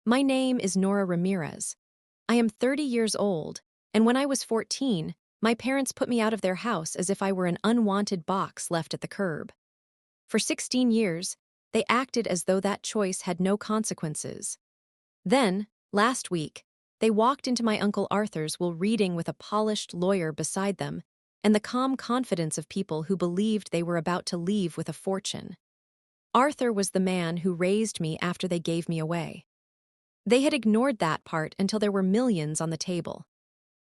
My name is Nora Ramirez. I am 30 years old, and when I was 14, my parents put me out of their house as if I were an unwanted box left at the curb. For 16 years, they acted as though that choice had no consequences. Then, last week, they walked into my Uncle Arthur's while reading with a polished lawyer beside them and the calm confidence of people who believed they were about to leave with a fortune. Arthur was the man who raised me after they gave me away. They had ignored that part until there were millions on the table.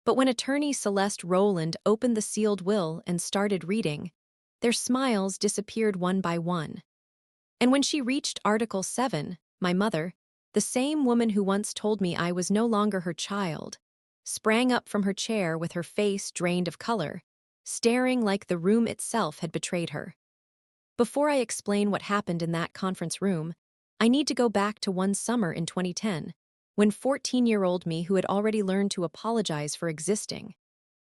But when attorney Celeste Rowland opened the sealed will and started reading, their smiles disappeared one by one. And when she reached Article 7, my mother, the same woman who once told me I was no longer her child, sprang up from her chair with her face drained of color, staring like the room itself had betrayed her. Before I explain what happened in that conference room, I need to go back to one summer in 2010, when 14-year-old me who had already learned to apologize for existing.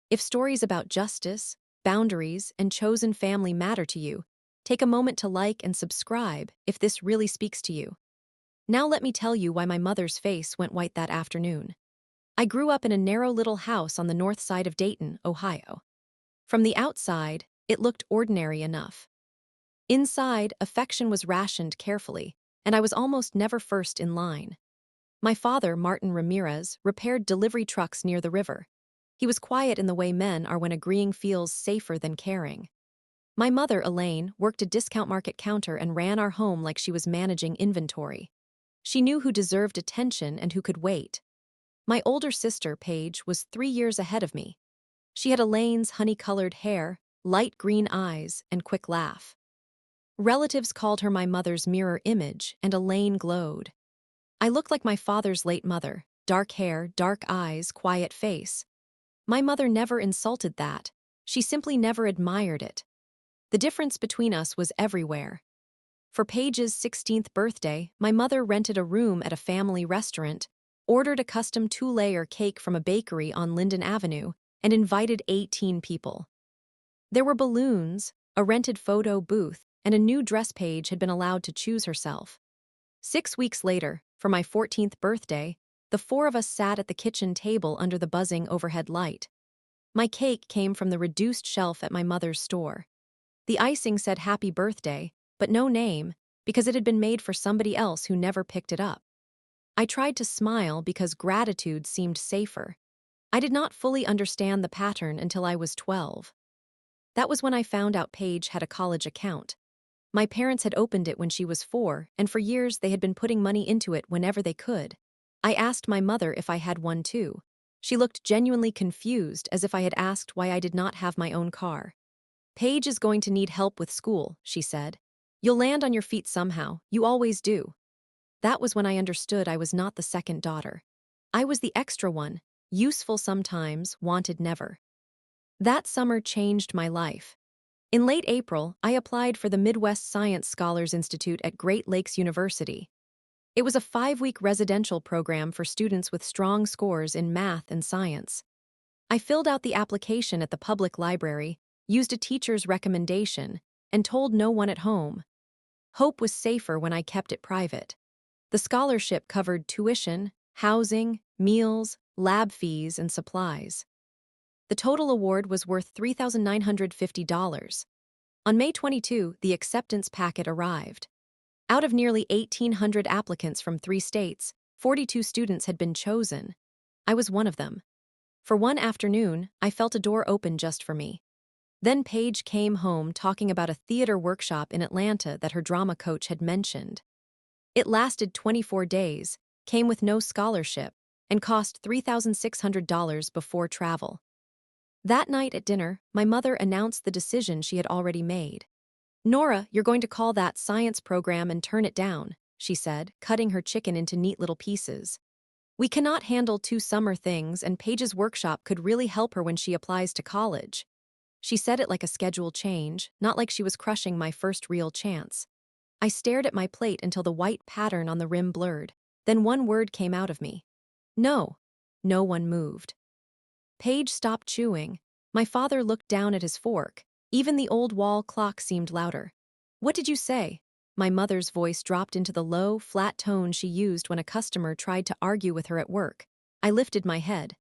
If stories about justice, boundaries, and chosen family matter to you, take a moment to like and subscribe if this really speaks to you. Now let me tell you why my mother's face went white that afternoon. I grew up in a narrow little house on the north side of Dayton, Ohio. From the outside, it looked ordinary enough. Inside, affection was rationed carefully, and I was almost never first in line. My father, Martin Ramirez, repaired delivery trucks near the river. He was quiet in the way men are when agreeing feels safer than caring. My mother, Elaine, worked a discount market counter and ran our home like she was managing inventory. She knew who deserved attention and who could wait. My older sister, Paige, was 3 years ahead of me. She had Elaine's honey-colored hair, light green eyes, and quick laugh. Relatives called her my mother's mirror image, and Elaine glowed. I looked like my father's late mother, dark hair, dark eyes, quiet face. My mother never insulted that. She simply never admired it. The difference between us was everywhere. For Paige's 16th birthday, my mother rented a room at a family restaurant, ordered a custom two-layer cake from a bakery on Linden Avenue, and invited 18 people. There were balloons, a rented photo booth, and a new dress Paige had been allowed to choose herself. 6 weeks later, for my 14th birthday, the four of us sat at the kitchen table under the buzzing overhead light. My cake came from the reduced shelf at my mother's store. The icing said happy birthday, but no name, because it had been made for somebody else who never picked it up. I tried to smile because gratitude seemed safer. I did not fully understand the pattern until I was 12. That was when I found out Paige had a college account. My parents had opened it when she was 4, and for years they had been putting money into it whenever they could. I asked my mother if I had one too. She looked genuinely confused, as if I had asked why I did not have my own car. Paige is going to need help with school, she said. You'll land on your feet somehow, you always do. That was when I understood I was not the second daughter. I was the extra one, useful sometimes, wanted never. That summer changed my life. In late April, I applied for the Midwest Science Scholars Institute at Great Lakes University. It was a 5-week residential program for students with strong scores in math and science. I filled out the application at the public library, used a teacher's recommendation, and told no one at home. Hope was safer when I kept it private. The scholarship covered tuition, housing, meals, lab fees, and supplies. The total award was worth $3,950. On May 22, the acceptance packet arrived. Out of nearly 1,800 applicants from 3 states, 42 students had been chosen. I was one of them. For one afternoon, I felt a door open just for me. Then Paige came home talking about a theater workshop in Atlanta that her drama coach had mentioned. It lasted 24 days, came with no scholarship, and cost $3,600 before travel. That night at dinner, my mother announced the decision she had already made. Nora, you're going to call that science program and turn it down, she said, cutting her chicken into neat little pieces. We cannot handle 2 summer things, and Paige's workshop could really help her when she applies to college. She said it like a schedule change, not like she was crushing my first real chance. I stared at my plate until the white pattern on the rim blurred. Then one word came out of me. No. No one moved. Paige stopped chewing. My father looked down at his fork. Even the old wall clock seemed louder. What did you say? My mother's voice dropped into the low, flat tone she used when a customer tried to argue with her at work. I lifted my head.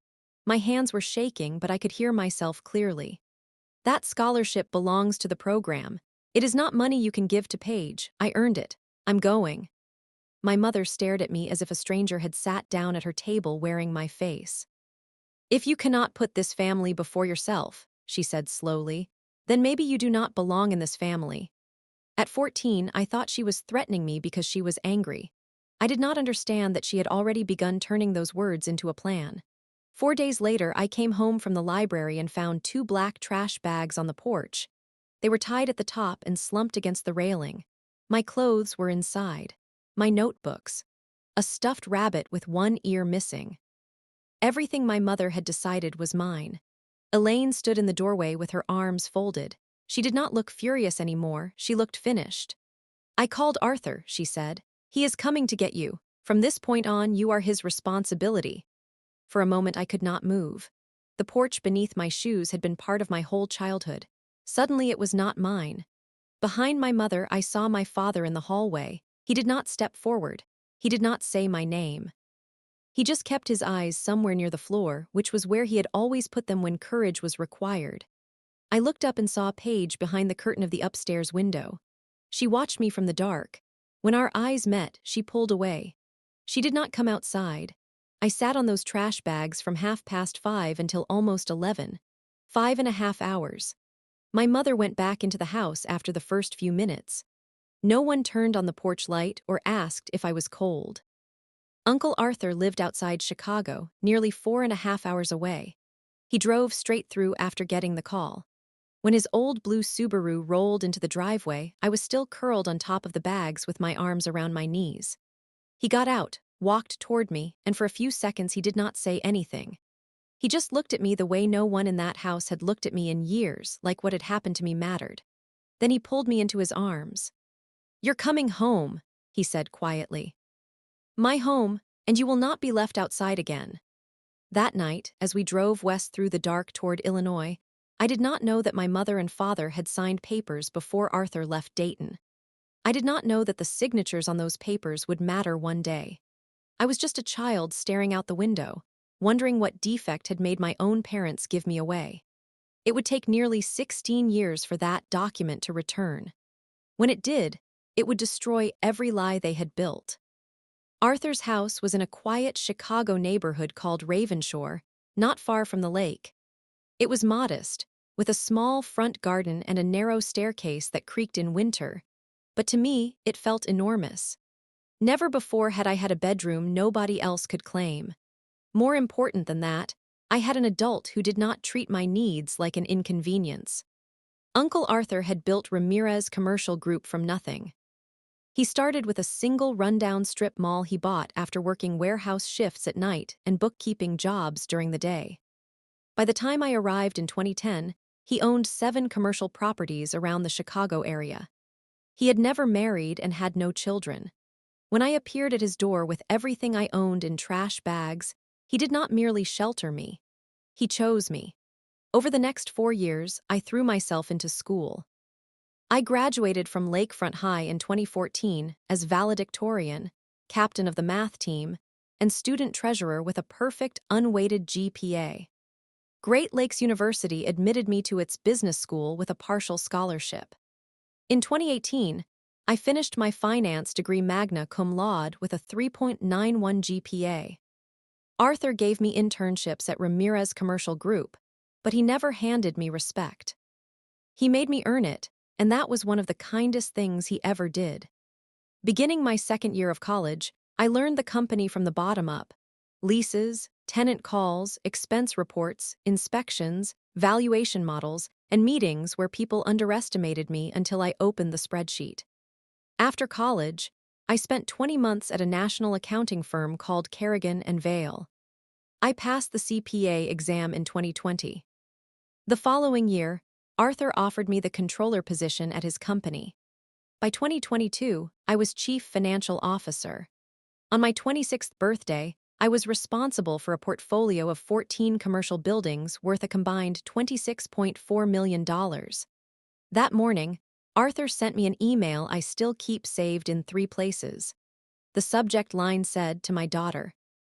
My hands were shaking, but I could hear myself clearly. That scholarship belongs to the program. It is not money you can give to Paige. I earned it. I'm going. My mother stared at me as if a stranger had sat down at her table wearing my face. If you cannot put this family before yourself, she said slowly, then maybe you do not belong in this family. At 14, I thought she was threatening me because she was angry. I did not understand that she had already begun turning those words into a plan. 4 days later, I came home from the library and found 2 black trash bags on the porch. They were tied at the top and slumped against the railing. My clothes were inside. My notebooks. A stuffed rabbit with one ear missing. Everything my mother had decided was mine. Elaine stood in the doorway with her arms folded. She did not look furious anymore, she looked finished. I called Arthur, she said. He is coming to get you. From this point on, you are his responsibility. For a moment I could not move. The porch beneath my shoes had been part of my whole childhood. Suddenly it was not mine. Behind my mother, I saw my father in the hallway. He did not step forward. He did not say my name. He just kept his eyes somewhere near the floor, which was where he had always put them when courage was required. I looked up and saw Paige behind the curtain of the upstairs window. She watched me from the dark. When our eyes met, she pulled away. She did not come outside. I sat on those trash bags from 5:30 until almost 11. 5.5 hours. My mother went back into the house after the first few minutes. No one turned on the porch light or asked if I was cold. Uncle Arthur lived outside Chicago, nearly 4.5 hours away. He drove straight through after getting the call. When his old blue Subaru rolled into the driveway, I was still curled on top of the bags with my arms around my knees. He got out, walked toward me, and for a few seconds he did not say anything. He just looked at me the way no one in that house had looked at me in years, like what had happened to me mattered. Then he pulled me into his arms. "You're coming home," he said quietly. "My home, and you will not be left outside again." That night, as we drove west through the dark toward Illinois, I did not know that my mother and father had signed papers before Arthur left Dayton. I did not know that the signatures on those papers would matter one day. I was just a child staring out the window, wondering what defect had made my own parents give me away. It would take nearly 16 years for that document to return. When it did, it would destroy every lie they had built. Arthur's house was in a quiet Chicago neighborhood called Ravenshore, not far from the lake. It was modest, with a small front garden and a narrow staircase that creaked in winter, but to me, it felt enormous. Never before had I had a bedroom nobody else could claim. More important than that, I had an adult who did not treat my needs like an inconvenience. Uncle Arthur had built Ramirez Commercial Group from nothing. He started with a single rundown strip mall he bought after working warehouse shifts at night and bookkeeping jobs during the day. By the time I arrived in 2010, he owned 7 commercial properties around the Chicago area. He had never married and had no children. When I appeared at his door with everything I owned in trash bags, he did not merely shelter me. He chose me. Over the next 4 years, I threw myself into school. I graduated from Lakefront High in 2014 as valedictorian, captain of the math team, and student treasurer with a perfect unweighted GPA. Great Lakes University admitted me to its business school with a partial scholarship. In 2018, I finished my finance degree magna cum laude with a 3.91 GPA. Arthur gave me internships at Ramirez Commercial Group, but he never handed me respect. He made me earn it, and that was one of the kindest things he ever did. Beginning my second year of college, I learned the company from the bottom up. Leases, tenant calls, expense reports, inspections, valuation models, and meetings where people underestimated me until I opened the spreadsheet. After college, I spent 20 months at a national accounting firm called Kerrigan and Vale. I passed the CPA exam in 2020. The following year, Arthur offered me the controller position at his company. By 2022, I was chief financial officer. On my 26th birthday, I was responsible for a portfolio of 14 commercial buildings worth a combined $26.4 million. That morning, Arthur sent me an email I still keep saved in 3 places. The subject line said, "To my daughter."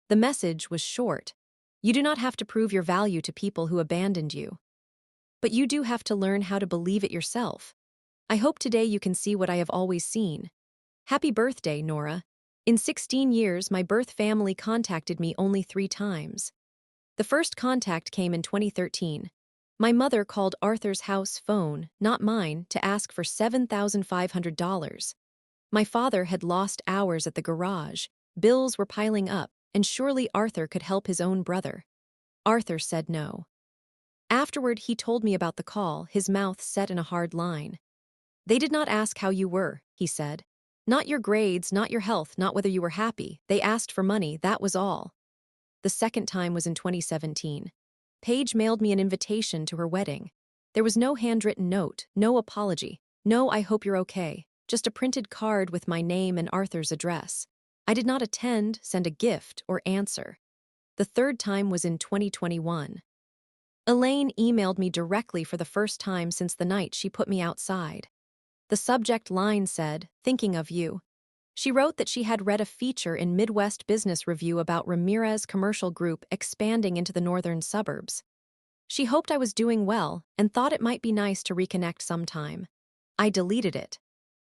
The message was short. "You do not have to prove your value to people who abandoned you. But you do have to learn how to believe it yourself. I hope today you can see what I have always seen. Happy birthday, Nora. In 16 years, my birth family contacted me only 3 times. The first contact came in 2013. My mother called Arthur's house phone, not mine, to ask for $7,500. My father had lost hours at the garage, bills were piling up, and surely Arthur could help his own brother. Arthur said no. Afterward, he told me about the call, his mouth set in a hard line. "They did not ask how you were," he said. "Not your grades, not your health, not whether you were happy. They asked for money, that was all." The second time was in 2017. Paige mailed me an invitation to her wedding. There was no handwritten note, no apology, no "I hope you're okay," just a printed card with my name and Arthur's address. I did not attend, send a gift, or answer. The third time was in 2021. Elaine emailed me directly for the first time since the night she put me outside. The subject line said, "Thinking of you." She wrote that she had read a feature in Midwest Business Review about Ramirez Commercial Group expanding into the northern suburbs. She hoped I was doing well and thought it might be nice to reconnect sometime. I deleted it.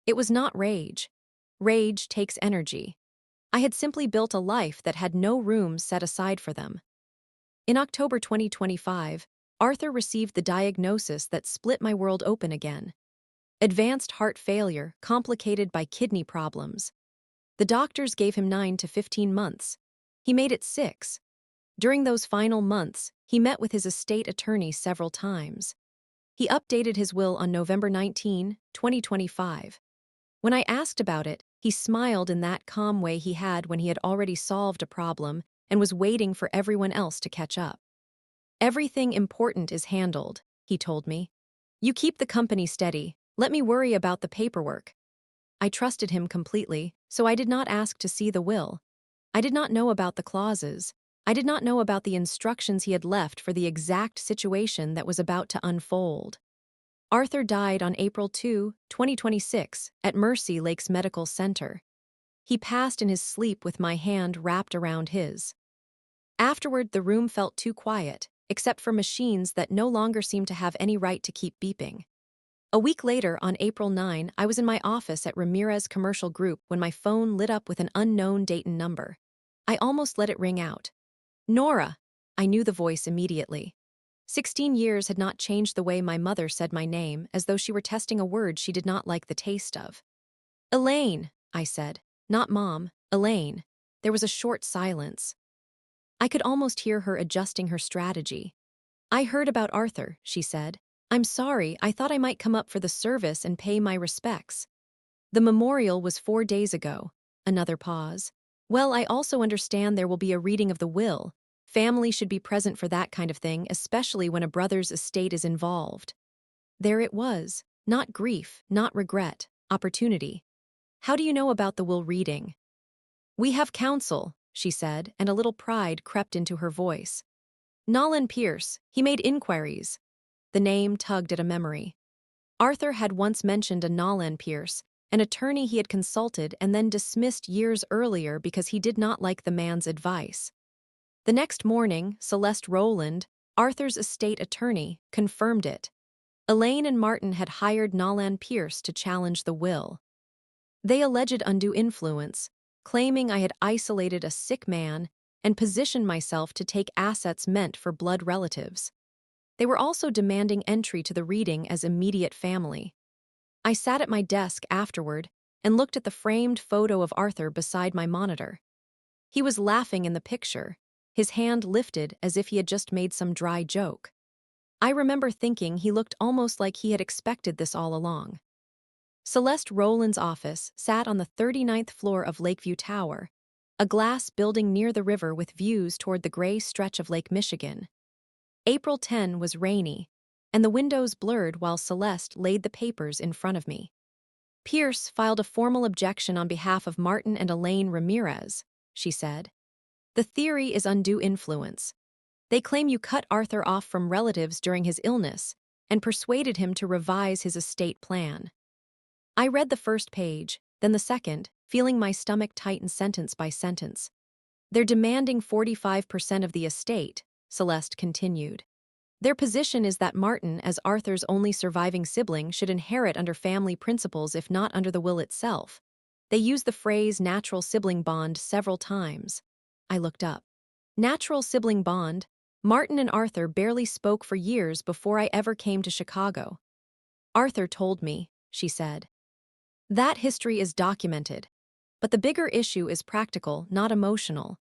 It was not rage. Rage takes energy. I had simply built a life that had no room set aside for them. In October 2025, Arthur received the diagnosis that split my world open again. Advanced heart failure, complicated by kidney problems. The doctors gave him 9 to 15 months. He made it 6. During those final months, he met with his estate attorney several times. He updated his will on November 19, 2025. When I asked about it, he smiled in that calm way he had when he had already solved a problem and was waiting for everyone else to catch up. "Everything important is handled," he told me. "You keep the company steady. Let me worry about the paperwork." I trusted him completely, so I did not ask to see the will. I did not know about the clauses. I did not know about the instructions he had left for the exact situation that was about to unfold. Arthur died on April 2, 2026, at Mercy Lakes Medical Center. He passed in his sleep with my hand wrapped around his. Afterward, the room felt too quiet, except for machines that no longer seemed to have any right to keep beeping. A week later, on April 9, I was in my office at Ramirez Commercial Group when my phone lit up with an unknown Dayton number. I almost let it ring out. "Nora!" I knew the voice immediately. 16 years had not changed the way my mother said my name, as though she were testing a word she did not like the taste of. "Elaine," I said. Not Mom, Elaine. There was a short silence. I could almost hear her adjusting her strategy. "I heard about Arthur," she said. "I'm sorry, I thought I might come up for the service and pay my respects." "The memorial was 4 days ago." Another pause. "Well, I also understand there will be a reading of the will. Family should be present for that kind of thing, especially when a brother's estate is involved." There it was. Not grief, not regret, opportunity. "How do you know about the will reading?" "We have counsel," she said, and a little pride crept into her voice. "Nolan Pierce, he made inquiries." The name tugged at a memory. Arthur had once mentioned a Nolan Pierce, an attorney he had consulted and then dismissed years earlier because he did not like the man's advice. The next morning, Celeste Rowland, Arthur's estate attorney, confirmed it. Elaine and Martin had hired Nolan Pierce to challenge the will. They alleged undue influence, claiming I had isolated a sick man and positioned myself to take assets meant for blood relatives. They were also demanding entry to the reading as immediate family. I sat at my desk afterward and looked at the framed photo of Arthur beside my monitor. He was laughing in the picture, his hand lifted as if he had just made some dry joke. I remember thinking he looked almost like he had expected this all along. Celeste Rowland's office sat on the 39th floor of Lakeview Tower, a glass building near the river with views toward the gray stretch of Lake Michigan. April 10 was rainy, and the windows blurred while Celeste laid the papers in front of me. "Pierce filed a formal objection on behalf of Martin and Elaine Ramirez," she said. "The theory is undue influence. They claim you cut Arthur off from relatives during his illness and persuaded him to revise his estate plan. I read the first page, then the second, feeling my stomach tighten sentence by sentence. They're demanding 45% of the estate, Celeste continued. Their position is that Martin, as Arthur's only surviving sibling, should inherit under family principles if not under the will itself. They use the phrase natural sibling bond several times. I looked up. Natural sibling bond? Martin and Arthur barely spoke for years before I ever came to Chicago. Arthur told me, she said. That history is documented. But the bigger issue is practical, not emotional.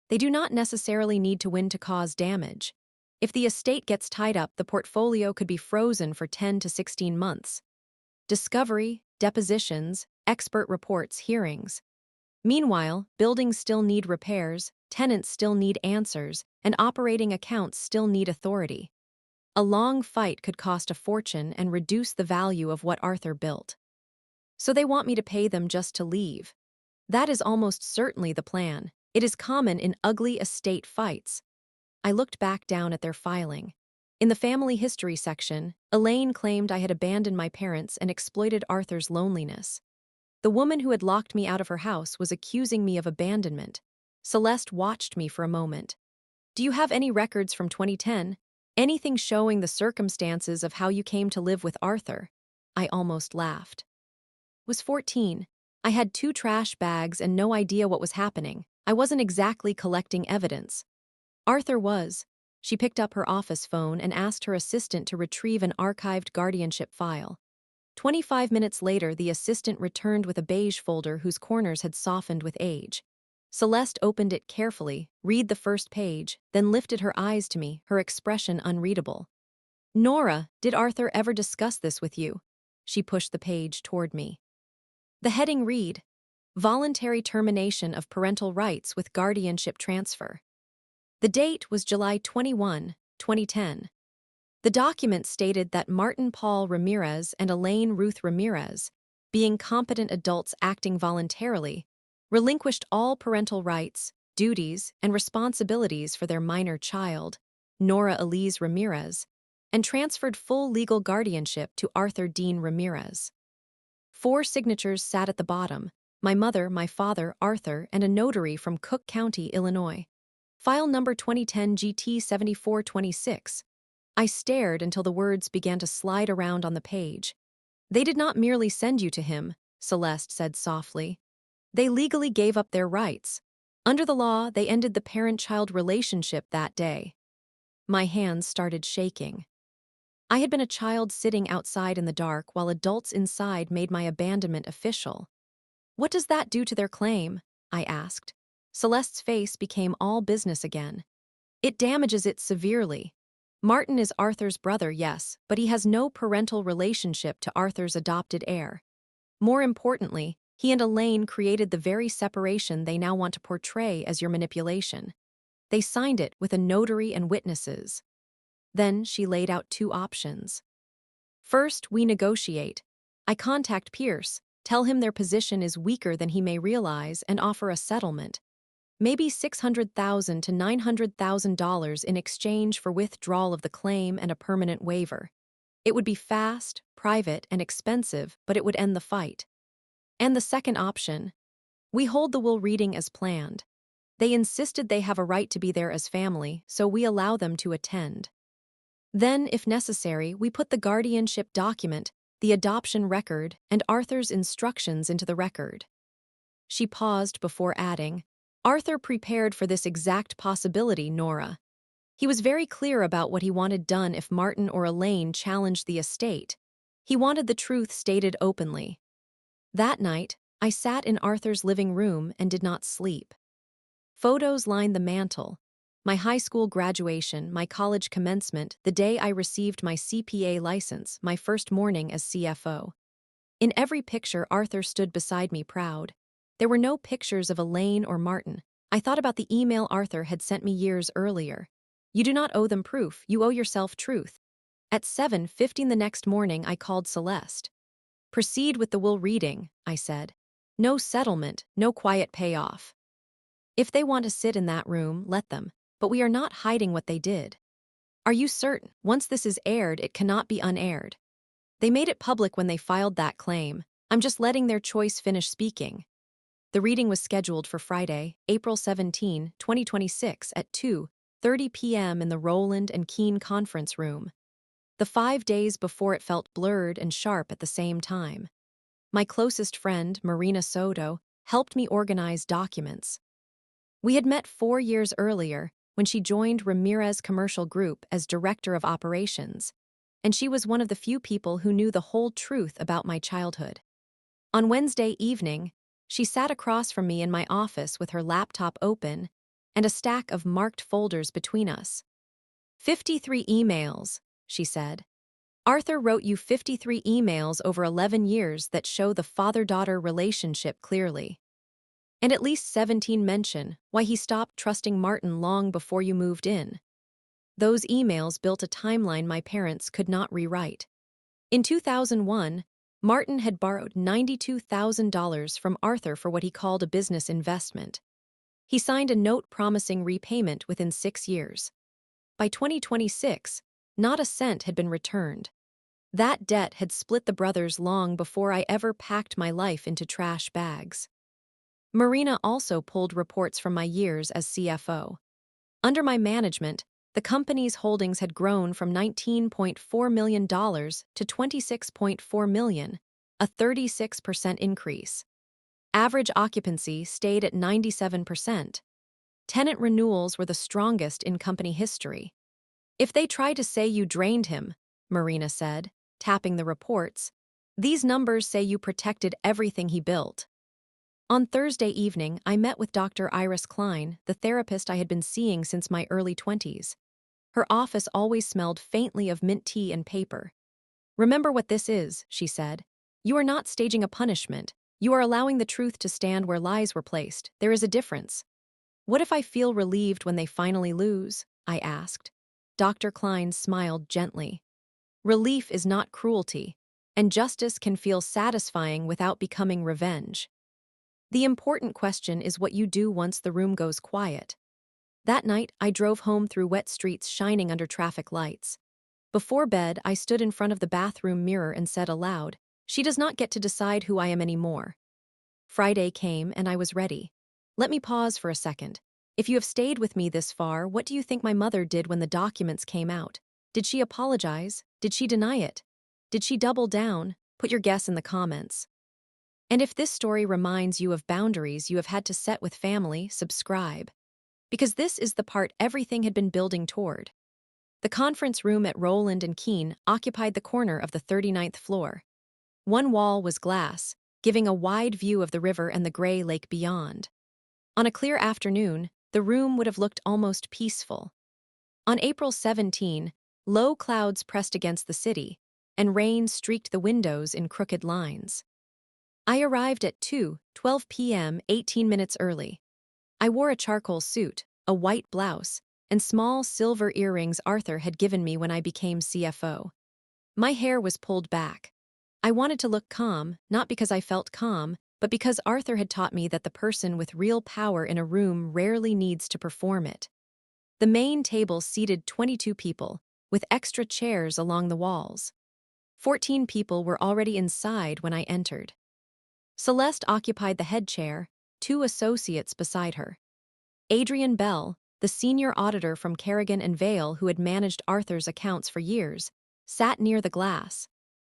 They do not necessarily need to win to cause damage. If the estate gets tied up, the portfolio could be frozen for 10 to 16 months. Discovery, depositions, expert reports, hearings. Meanwhile, buildings still need repairs, tenants still need answers, and operating accounts still need authority. A long fight could cost a fortune and reduce the value of what Arthur built. So they want me to pay them just to leave. That is almost certainly the plan. It is common in ugly estate fights. I looked back down at their filing. In the family history section, Elaine claimed I had abandoned my parents and exploited Arthur's loneliness. The woman who had locked me out of her house was accusing me of abandonment. Celeste watched me for a moment. Do you have any records from 2010? Anything showing the circumstances of how you came to live with Arthur? I almost laughed. Was 14. I had 2 trash bags and no idea what was happening. I wasn't exactly collecting evidence. Arthur was. She picked up her office phone and asked her assistant to retrieve an archived guardianship file. 25 minutes later, the assistant returned with a beige folder whose corners had softened with age. Celeste opened it carefully, read the first page, then lifted her eyes to me, her expression unreadable. Nora, did Arthur ever discuss this with you? She pushed the page toward me. The heading read, Voluntary Termination of Parental Rights with Guardianship Transfer. The date was July 21, 2010. The document stated that Martin Paul Ramirez and Elaine Ruth Ramirez, being competent adults acting voluntarily, relinquished all parental rights, duties, and responsibilities for their minor child, Nora Elise Ramirez, and transferred full legal guardianship to Arthur Dean Ramirez. 4 signatures sat at the bottom, my mother, my father, Arthur, and a notary from Cook County, Illinois. File number 2010 GT 7426. I stared until the words began to slide around on the page. They did not merely send you to him, Celeste said softly. They legally gave up their rights. Under the law, they ended the parent-child relationship that day. My hands started shaking. I had been a child sitting outside in the dark while adults inside made my abandonment official. What does that do to their claim? I asked. Celeste's face became all business again. It damages it severely. Martin is Arthur's brother, yes, but he has no parental relationship to Arthur's adopted heir. More importantly, he and Elaine created the very separation they now want to portray as your manipulation. They signed it with a notary and witnesses. Then she laid out 2 options. First, we negotiate. I contact Pierce, tell him their position is weaker than he may realize, and offer a settlement. Maybe $600,000 to $900,000 in exchange for withdrawal of the claim and a permanent waiver. It would be fast, private, and expensive, but it would end the fight. And the second option, we hold the will reading as planned. They insisted they have a right to be there as family, so we allow them to attend. Then, if necessary, we put the guardianship document, the adoption record, and Arthur's instructions into the record. She paused before adding, Arthur prepared for this exact possibility, Nora. He was very clear about what he wanted done if Martin or Elaine challenged the estate. He wanted the truth stated openly. That night, I sat in Arthur's living room and did not sleep. Photos lined the mantel. My high school graduation, my college commencement, the day I received my CPA license, my first morning as CFO. In every picture, Arthur stood beside me proud. There were no pictures of Elaine or Martin. I thought about the email Arthur had sent me years earlier. You do not owe them proof, you owe yourself truth. At 7:15 the next morning, I called Celeste. Proceed with the will reading, I said. No settlement, no quiet payoff. If they want to sit in that room, let them, but we are not hiding what they did. Are you certain? Once this is aired, it cannot be unaired. They made it public when they filed that claim. I'm just letting their choice finish speaking. The reading was scheduled for Friday, April 17, 2026 at 2:30 p.m. in the Roland and Keene conference room. The 5 days before it felt blurred and sharp at the same time. My closest friend, Marina Soto, helped me organize documents. We had met 4 years earlier when she joined Ramirez Commercial Group as Director of Operations, and she was one of the few people who knew the whole truth about my childhood. On Wednesday evening, she sat across from me in my office with her laptop open and a stack of marked folders between us. 53 emails, she said. Arthur wrote you 53 emails over 11 years that show the father-daughter relationship clearly. And at least 17 mention why he stopped trusting Martin long before you moved in. Those emails built a timeline my parents could not rewrite. In 2001, Martin had borrowed $92,000 from Arthur for what he called a business investment. He signed a note promising repayment within 6 years. By 2026, not a cent had been returned. That debt had split the brothers long before I ever packed my life into trash bags. Marina also pulled reports from my years as CFO. Under my management, the company's holdings had grown from $19.4 million to $26.4 million, a 36% increase. Average occupancy stayed at 97%. Tenant renewals were the strongest in company history. If they try to say you drained him, Marina said, tapping the reports, these numbers say you protected everything he built. On Thursday evening, I met with Dr. Iris Klein, the therapist I had been seeing since my early 20s. Her office always smelled faintly of mint tea and paper. Remember what this is, she said. You are not staging a punishment. You are allowing the truth to stand where lies were placed. There is a difference. What if I feel relieved when they finally lose? I asked. Dr. Klein smiled gently. Relief is not cruelty, and justice can feel satisfying without becoming revenge. The important question is what you do once the room goes quiet. That night, I drove home through wet streets shining under traffic lights. Before bed, I stood in front of the bathroom mirror and said aloud, "She does not get to decide who I am anymore." Friday came and I was ready. Let me pause for a second. If you have stayed with me this far, what do you think my mother did when the documents came out? Did she apologize? Did she deny it? Did she double down? Put your guess in the comments. And if this story reminds you of boundaries you have had to set with family, subscribe. Because this is the part everything had been building toward. The conference room at Roland and Keene occupied the corner of the 39th floor. One wall was glass, giving a wide view of the river and the gray lake beyond. On a clear afternoon, the room would have looked almost peaceful. On April 17, low clouds pressed against the city, and rain streaked the windows in crooked lines. I arrived at 2:12 p.m., 18 minutes early. I wore a charcoal suit, a white blouse, and small silver earrings Arthur had given me when I became CFO. My hair was pulled back. I wanted to look calm, not because I felt calm, but because Arthur had taught me that the person with real power in a room rarely needs to perform it. The main table seated 22 people, with extra chairs along the walls. 14 people were already inside when I entered. Celeste occupied the head chair, 2 associates beside her. Adrian Bell, the senior auditor from Kerrigan and Vale who had managed Arthur's accounts for years, sat near the glass.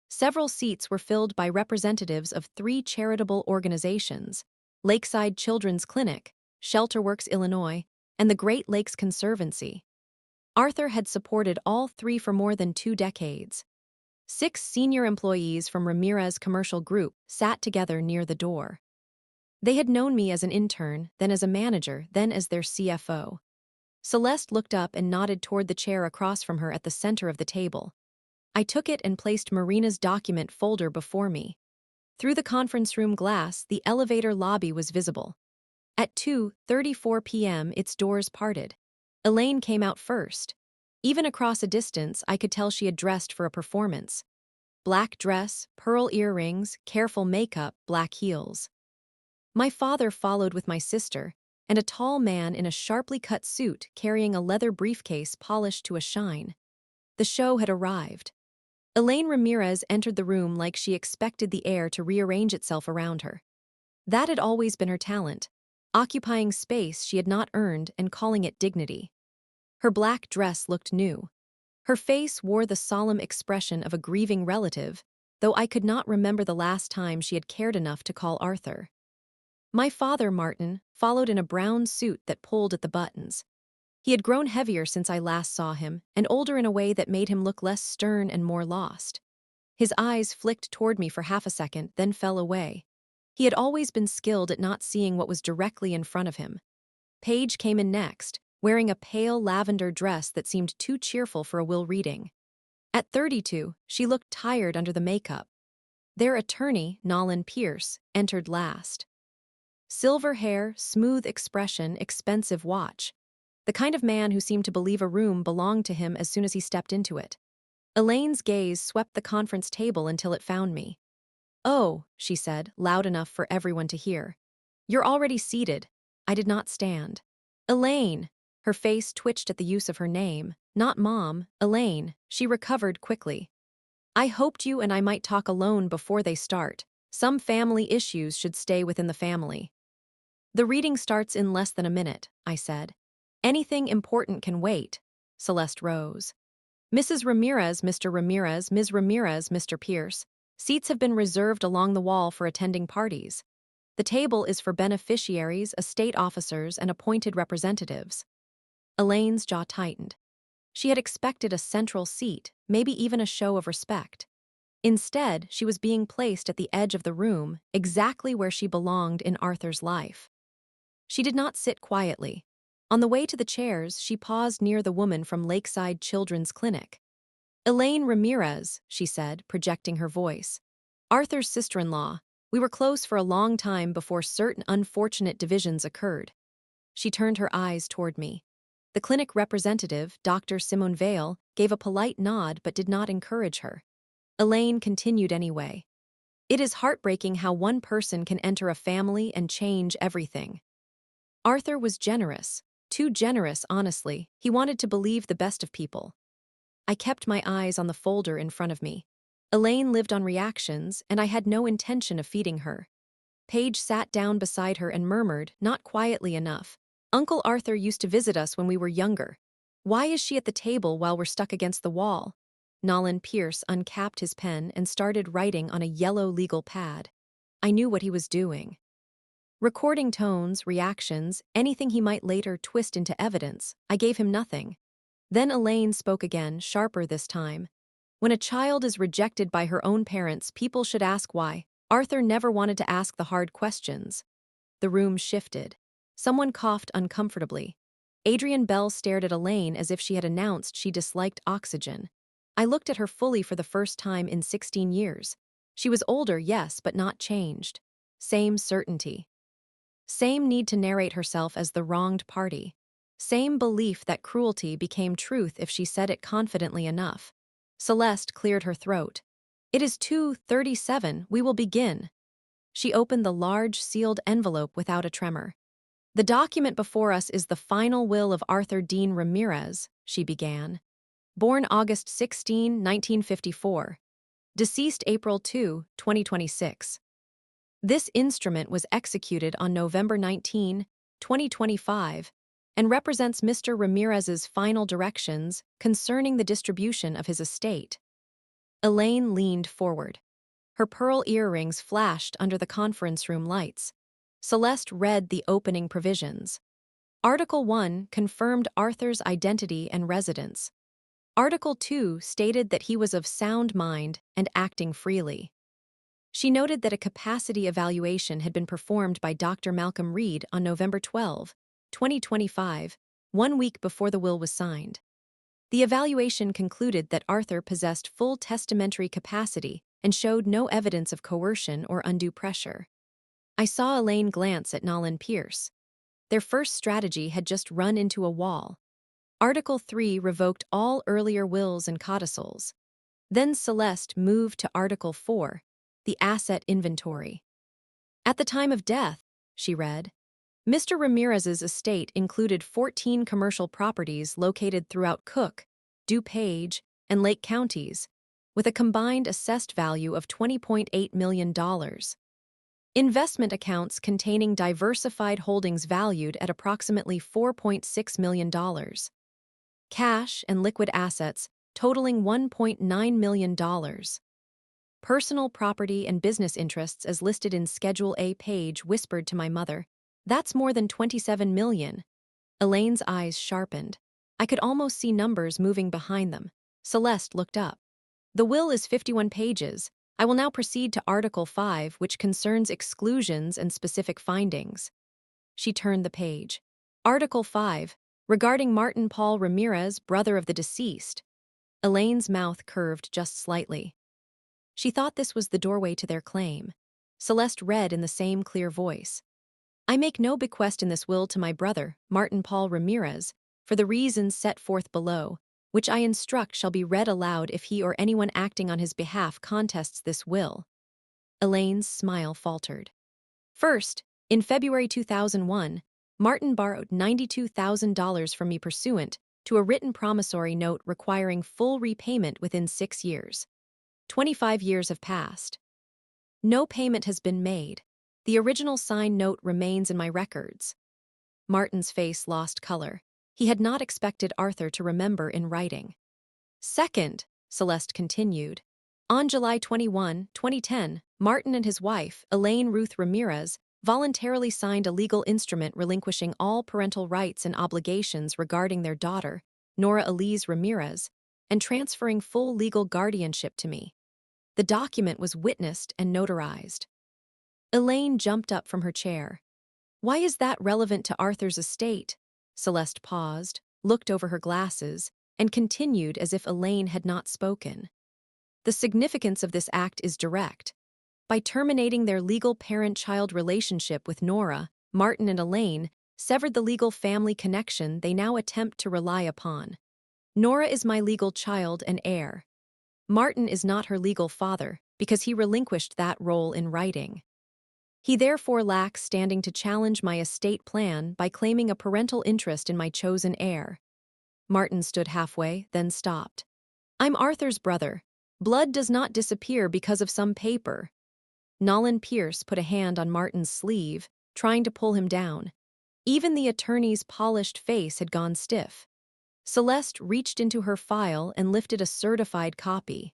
Several seats were filled by representatives of 3 charitable organizations, Lakeside Children's Clinic, ShelterWorks Illinois, and the Great Lakes Conservancy. Arthur had supported all 3 for more than 2 decades. 6 senior employees from Ramirez Commercial Group sat together near the door. They had known me as an intern, then as a manager, then as their CFO. Celeste looked up and nodded toward the chair across from her at the center of the table. I took it and placed Marina's document folder before me. Through the conference room glass, the elevator lobby was visible. At 2:34 p.m., its doors parted. Elaine came out first. Even across a distance, I could tell she had dressed for a performance. Black dress, pearl earrings, careful makeup, black heels. My father followed with my sister, and a tall man in a sharply cut suit carrying a leather briefcase polished to a shine. The show had arrived. Elaine Ramirez entered the room like she expected the air to rearrange itself around her. That had always been her talent, occupying space she had not earned and calling it dignity. Her black dress looked new. Her face wore the solemn expression of a grieving relative, though I could not remember the last time she had cared enough to call Arthur. My father, Martin, followed in a brown suit that pulled at the buttons. He had grown heavier since I last saw him, and older in a way that made him look less stern and more lost. His eyes flicked toward me for half a second, then fell away. He had always been skilled at not seeing what was directly in front of him. Paige came in next, wearing a pale lavender dress that seemed too cheerful for a will reading. At 32, she looked tired under the makeup. Their attorney, Nolan Pierce, entered last. Silver hair, smooth expression, expensive watch. The kind of man who seemed to believe a room belonged to him as soon as he stepped into it. Elaine's gaze swept the conference table until it found me. "Oh," she said, loud enough for everyone to hear. "You're already seated." I did not stand. "Elaine!" Her face twitched at the use of her name. "Not Mom, Elaine." She recovered quickly. "I hoped you and I might talk alone before they start. Some family issues should stay within the family." "The reading starts in less than a minute," I said. "Anything important can wait." Celeste rose. "Mrs. Ramirez, Mr. Ramirez, Ms. Ramirez, Mr. Pierce. Seats have been reserved along the wall for attending parties. The table is for beneficiaries, estate officers, and appointed representatives." Elaine's jaw tightened. She had expected a central seat, maybe even a show of respect. Instead, she was being placed at the edge of the room, exactly where she belonged in Arthur's life. She did not sit quietly. On the way to the chairs, she paused near the woman from Lakeside Children's Clinic. "Elaine Ramirez," she said, projecting her voice. "Arthur's sister-in-law. We were close for a long time before certain unfortunate divisions occurred." She turned her eyes toward me. The clinic representative, Dr. Simone Vale, gave a polite nod but did not encourage her. Elaine continued anyway. "It is heartbreaking how one person can enter a family and change everything." Arthur was generous. Too generous, honestly. He wanted to believe the best of people. I kept my eyes on the folder in front of me. Elaine lived on reactions, and I had no intention of feeding her. Paige sat down beside her and murmured, not quietly enough, "Uncle Arthur used to visit us when we were younger. Why is she at the table while we're stuck against the wall?" Nolan Pierce uncapped his pen and started writing on a yellow legal pad. I knew what he was doing. Recording tones, reactions, anything he might later twist into evidence. I gave him nothing. Then Elaine spoke again, sharper this time. "When a child is rejected by her own parents, people should ask why. Arthur never wanted to ask the hard questions." The room shifted. Someone coughed uncomfortably. Adrienne Bell stared at Elaine as if she had announced she disliked oxygen. I looked at her fully for the first time in 16 years. She was older, yes, but not changed. Same certainty. Same need to narrate herself as the wronged party. Same belief that cruelty became truth if she said it confidently enough. Celeste cleared her throat. "It is 2:37, we will begin." She opened the large, sealed envelope without a tremor. "The document before us is the final will of Arthur Dean Ramirez," she began. "Born August 16, 1954. Deceased April 2, 2026. This instrument was executed on November 19, 2025, and represents Mr. Ramirez's final directions concerning the distribution of his estate." Elaine leaned forward. Her pearl earrings flashed under the conference room lights. Celeste read the opening provisions. Article 1 confirmed Arthur's identity and residence. Article 2 stated that he was of sound mind and acting freely. She noted that a capacity evaluation had been performed by Dr. Malcolm Reed on November 12, 2025, 1 week before the will was signed. The evaluation concluded that Arthur possessed full testamentary capacity and showed no evidence of coercion or undue pressure. I saw Elaine glance at Nolan Pierce. Their first strategy had just run into a wall. Article 3 revoked all earlier wills and codicils. Then Celeste moved to Article 4, the asset inventory. "At the time of death," she read, "Mr. Ramirez's estate included 14 commercial properties located throughout Cook, DuPage, and Lake counties, with a combined assessed value of $20.8 million. Investment accounts containing diversified holdings valued at approximately $4.6 million. Cash and liquid assets totaling $1.9 million. Personal property and business interests as listed in Schedule A page whispered to my mother, "That's more than $27 million." Elaine's eyes sharpened. I could almost see numbers moving behind them. Celeste looked up. "The will is 51 pages. I will now proceed to Article 5, which concerns exclusions and specific findings." She turned the page. Article 5, regarding Martin Paul Ramirez, brother of the deceased. Elaine's mouth curved just slightly. She thought this was the doorway to their claim. Celeste read in the same clear voice. "I make no bequest in this will to my brother, Martin Paul Ramirez, for the reasons set forth below, which I instruct shall be read aloud if he or anyone acting on his behalf contests this will." Elaine's smile faltered. "First, in February 2001, Martin borrowed $92,000 from me pursuant to a written promissory note requiring full repayment within 6 years. 25 years have passed. No payment has been made. The original signed note remains in my records." Martin's face lost color. He had not expected Arthur to remember in writing. "Second," Celeste continued, "on July 21, 2010, Martin and his wife, Elaine Ruth Ramirez, voluntarily signed a legal instrument relinquishing all parental rights and obligations regarding their daughter, Nora Elise Ramirez, and transferring full legal guardianship to me. The document was witnessed and notarized." Elaine jumped up from her chair. "Why is that relevant to Arthur's estate?" Celeste paused, looked over her glasses, and continued as if Elaine had not spoken. "The significance of this act is direct. By terminating their legal parent-child relationship with Nora, Martin and Elaine severed the legal family connection they now attempt to rely upon. Nora is my legal child and heir. Martin is not her legal father because he relinquished that role in writing. He therefore lacks standing to challenge my estate plan by claiming a parental interest in my chosen heir." Martin stood halfway, then stopped. "I'm Arthur's brother. Blood does not disappear because of some paper." Nolan Pierce put a hand on Martin's sleeve, trying to pull him down. Even the attorney's polished face had gone stiff. Celeste reached into her file and lifted a certified copy.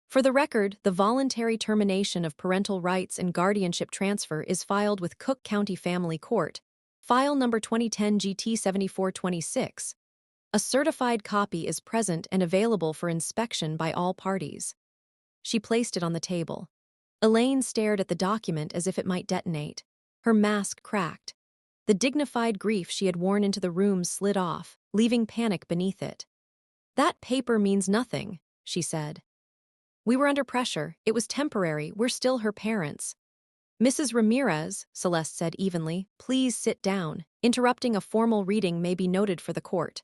"For the record, the voluntary termination of parental rights and guardianship transfer is filed with Cook County Family Court, file number 2010 GT 7426. A certified copy is present and available for inspection by all parties." She placed it on the table. Elaine stared at the document as if it might detonate. Her mask cracked. The dignified grief she had worn into the room slid off, leaving panic beneath it. "That paper means nothing," she said. "We were under pressure. It was temporary. We're still her parents." "Mrs. Ramirez," Celeste said evenly, "please sit down. Interrupting a formal reading may be noted for the court."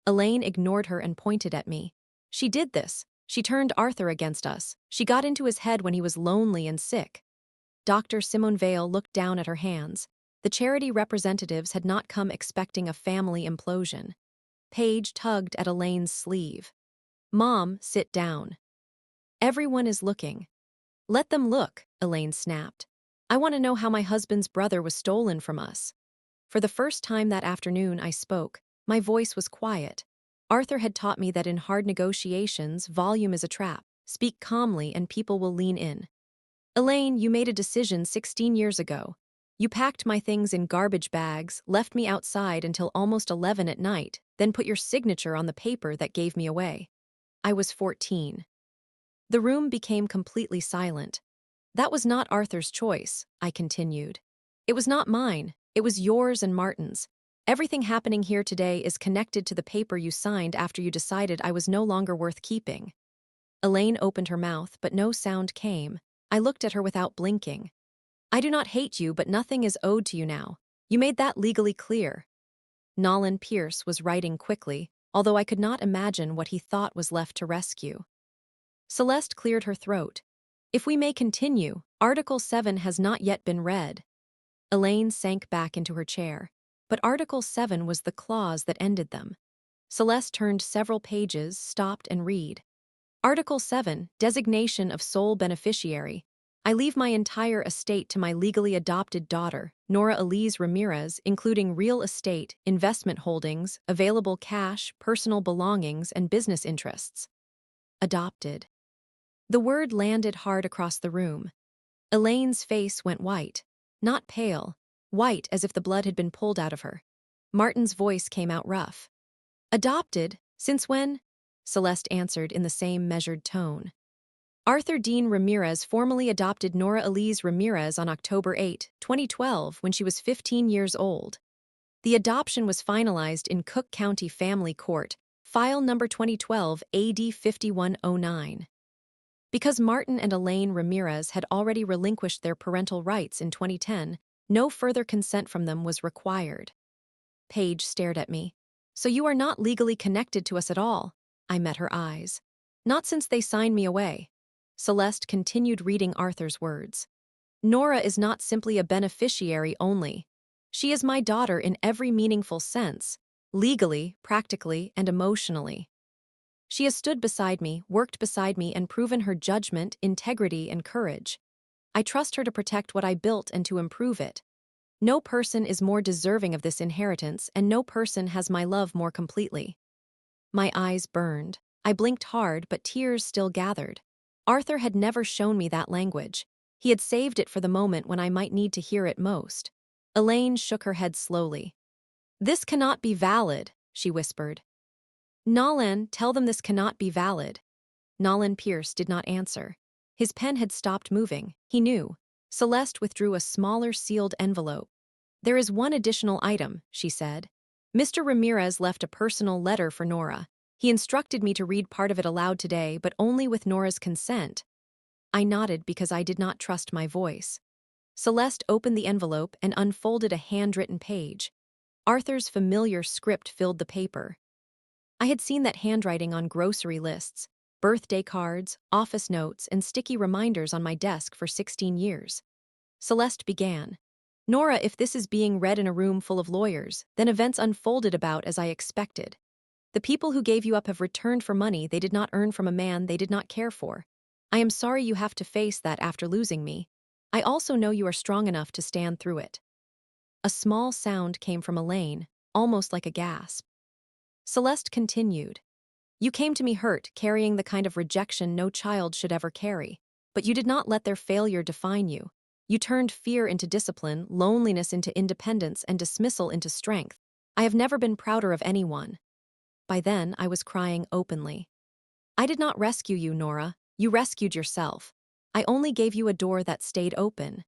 Elaine ignored her and pointed at me. "She did this. She turned Arthur against us. She got into his head when he was lonely and sick." Dr. Simone Vale looked down at her hands. The charity representatives had not come expecting a family implosion. Paige tugged at Elaine's sleeve. "Mom, sit down. Everyone is looking." "Let them look," Elaine snapped. "I want to know how my husband's brother was stolen from us." For the first time that afternoon I spoke. My voice was quiet. Arthur had taught me that in hard negotiations, volume is a trap. Speak calmly and people will lean in. "Elaine, you made a decision 16 years ago. You packed my things in garbage bags, left me outside until almost 11 at night, then put your signature on the paper that gave me away. I was 14. The room became completely silent. "That was not Arthur's choice," I continued. "It was not mine. It was yours and Martin's. Everything happening here today is connected to the paper you signed after you decided I was no longer worth keeping." Elaine opened her mouth, but no sound came. I looked at her without blinking. "I do not hate you, but nothing is owed to you now. You made that legally clear." Nolan Pierce was writing quickly, although I could not imagine what he thought was left to rescue. Celeste cleared her throat. "If we may continue, Article 7 has not yet been read." Elaine sank back into her chair. But Article 7 was the clause that ended them. Celeste turned several pages, stopped and read. Article 7, Designation of Sole Beneficiary. I leave my entire estate to my legally adopted daughter, Nora Elise Ramirez, including real estate, investment holdings, available cash, personal belongings, and business interests. Adopted. The word landed hard across the room. Elaine's face went white. Not pale, white as if the blood had been pulled out of her. Martin's voice came out rough. Adopted? Since when? Celeste answered in the same measured tone. Arthur Dean Ramirez formally adopted Nora Elise Ramirez on October 8, 2012, when she was 15 years old. The adoption was finalized in Cook County Family Court, file number 2012 AD 5109. Because Martin and Elaine Ramirez had already relinquished their parental rights in 2010, no further consent from them was required. Paige stared at me. So you are not legally connected to us at all? I met her eyes. Not since they signed me away. Celeste continued reading Arthur's words. Nora is not simply a beneficiary only. She is my daughter in every meaningful sense, legally, practically, and emotionally. She has stood beside me, worked beside me, and proven her judgment, integrity, and courage. I trust her to protect what I built and to improve it. No person is more deserving of this inheritance, and no person has my love more completely. My eyes burned. I blinked hard, but tears still gathered. Arthur had never shown me that language. He had saved it for the moment when I might need to hear it most. Elaine shook her head slowly. This cannot be valid, she whispered. Nolan, tell them this cannot be valid. Nolan Pierce did not answer. His pen had stopped moving. He knew. Celeste withdrew a smaller sealed envelope. There is one additional item, she said. Mr. Ramirez left a personal letter for Nora. He instructed me to read part of it aloud today, but only with Nora's consent. I nodded because I did not trust my voice. Celeste opened the envelope and unfolded a handwritten page. Arthur's familiar script filled the paper. I had seen that handwriting on grocery lists, birthday cards, office notes, and sticky reminders on my desk for 16 years. Celeste began. Nora, if this is being read in a room full of lawyers, then events unfolded about as I expected. The people who gave you up have returned for money they did not earn from a man they did not care for. I am sorry you have to face that after losing me. I also know you are strong enough to stand through it. A small sound came from Elaine, almost like a gasp. Celeste continued. You came to me hurt, carrying the kind of rejection no child should ever carry. But you did not let their failure define you. You turned fear into discipline, loneliness into independence, and dismissal into strength. I have never been prouder of anyone. By then, I was crying openly. I did not rescue you, Nora. You rescued yourself. I only gave you a door that stayed open.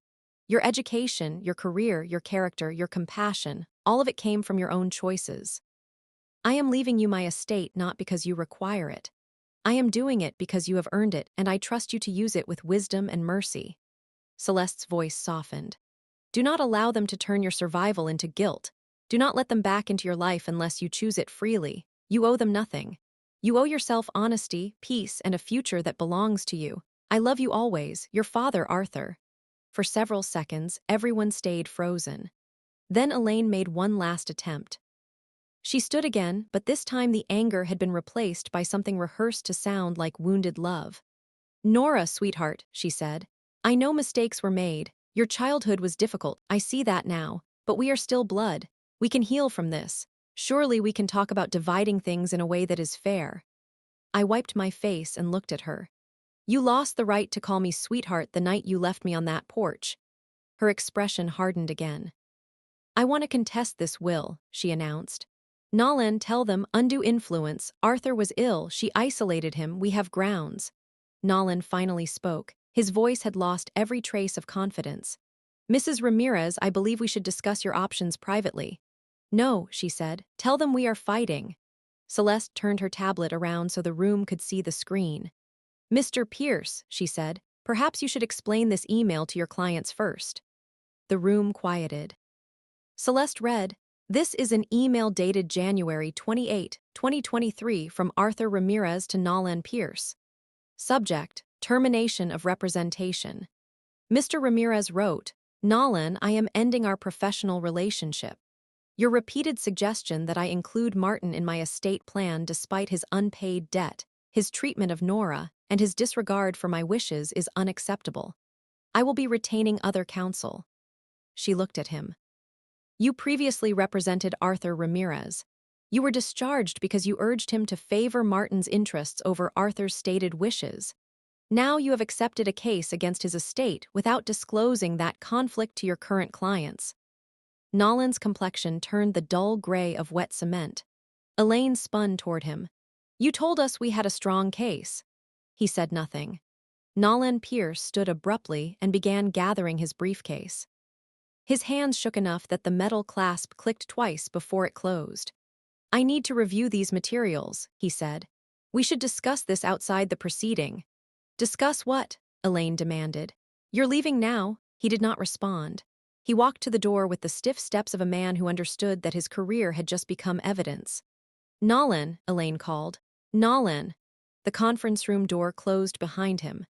Your education, your career, your character, your compassion, all of it came from your own choices. I am leaving you my estate not because you require it. I am doing it because you have earned it, and I trust you to use it with wisdom and mercy. Celeste's voice softened. Do not allow them to turn your survival into guilt. Do not let them back into your life unless you choose it freely. You owe them nothing. You owe yourself honesty, peace, and a future that belongs to you. I love you always, your father, Arthur. For several seconds, everyone stayed frozen. Then Elaine made one last attempt. She stood again, but this time the anger had been replaced by something rehearsed to sound like wounded love. Nora, sweetheart, she said. I know mistakes were made. Your childhood was difficult, I see that now. But we are still blood. We can heal from this. Surely we can talk about dividing things in a way that is fair. I wiped my face and looked at her. You lost the right to call me sweetheart the night you left me on that porch. Her expression hardened again. I want to contest this will, she announced. Nolan, tell them, undue influence. Arthur was ill, she isolated him, we have grounds. Nolan finally spoke. His voice had lost every trace of confidence. Mrs. Ramirez, I believe we should discuss your options privately. No, she said. Tell them we are fighting. Celeste turned her tablet around so the room could see the screen. Mr. Pierce, she said, perhaps you should explain this email to your clients first. The room quieted. Celeste read, This is an email dated January 28, 2023 from Arthur Ramirez to Nolan Pierce. Subject, termination of representation. Mr. Ramirez wrote, Nolan, I am ending our professional relationship. Your repeated suggestion that I include Martin in my estate plan despite his unpaid debt, His treatment of Nora and his disregard for my wishes is unacceptable. I will be retaining other counsel." She looked at him. "You previously represented Arthur Ramirez. You were discharged because you urged him to favor Martin's interests over Arthur's stated wishes. Now you have accepted a case against his estate without disclosing that conflict to your current clients." Nolan's complexion turned the dull gray of wet cement. Elaine spun toward him. "You told us we had a strong case." He said nothing. Nolan Pierce stood abruptly and began gathering his briefcase. His hands shook enough that the metal clasp clicked twice before it closed. "I need to review these materials," he said. "We should discuss this outside the proceeding." "Discuss what?" Elaine demanded. "You're leaving now." He did not respond. He walked to the door with the stiff steps of a man who understood that his career had just become evidence. "Nolan," Elaine called. "Nolan." The conference room door closed behind him.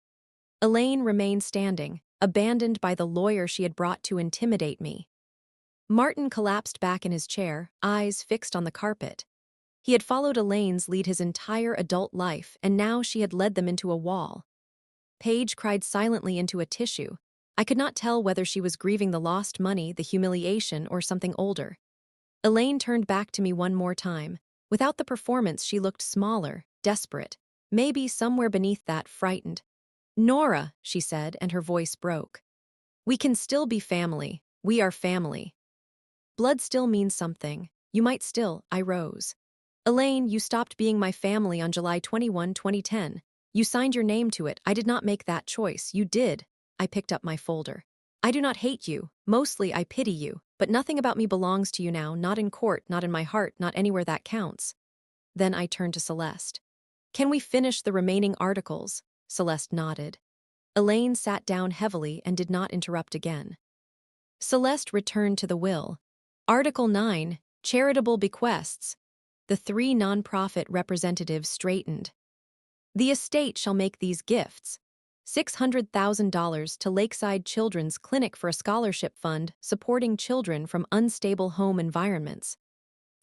Elaine remained standing, abandoned by the lawyer she had brought to intimidate me. Martin collapsed back in his chair, eyes fixed on the carpet. He had followed Elaine's lead his entire adult life, and now she had led them into a wall. Paige cried silently into a tissue. I could not tell whether she was grieving the lost money, the humiliation, or something older. Elaine turned back to me one more time. Without the performance, she looked smaller, desperate, maybe somewhere beneath that, frightened. "Nora," she said, and her voice broke. "We can still be family. We are family. Blood still means something. You might still." I rose. "Elaine, you stopped being my family on July 21, 2010. You signed your name to it. I did not make that choice. You did." I picked up my folder. "I do not hate you. Mostly I pity you. But nothing about me belongs to you now, not in court, not in my heart, not anywhere that counts." Then I turned to Celeste. "Can we finish the remaining articles?" Celeste nodded. Elaine sat down heavily and did not interrupt again. Celeste returned to the will. Article 9, Charitable Bequests. The three nonprofit representatives straightened. "The estate shall make these gifts: $600,000 to Lakeside Children's Clinic for a scholarship fund supporting children from unstable home environments,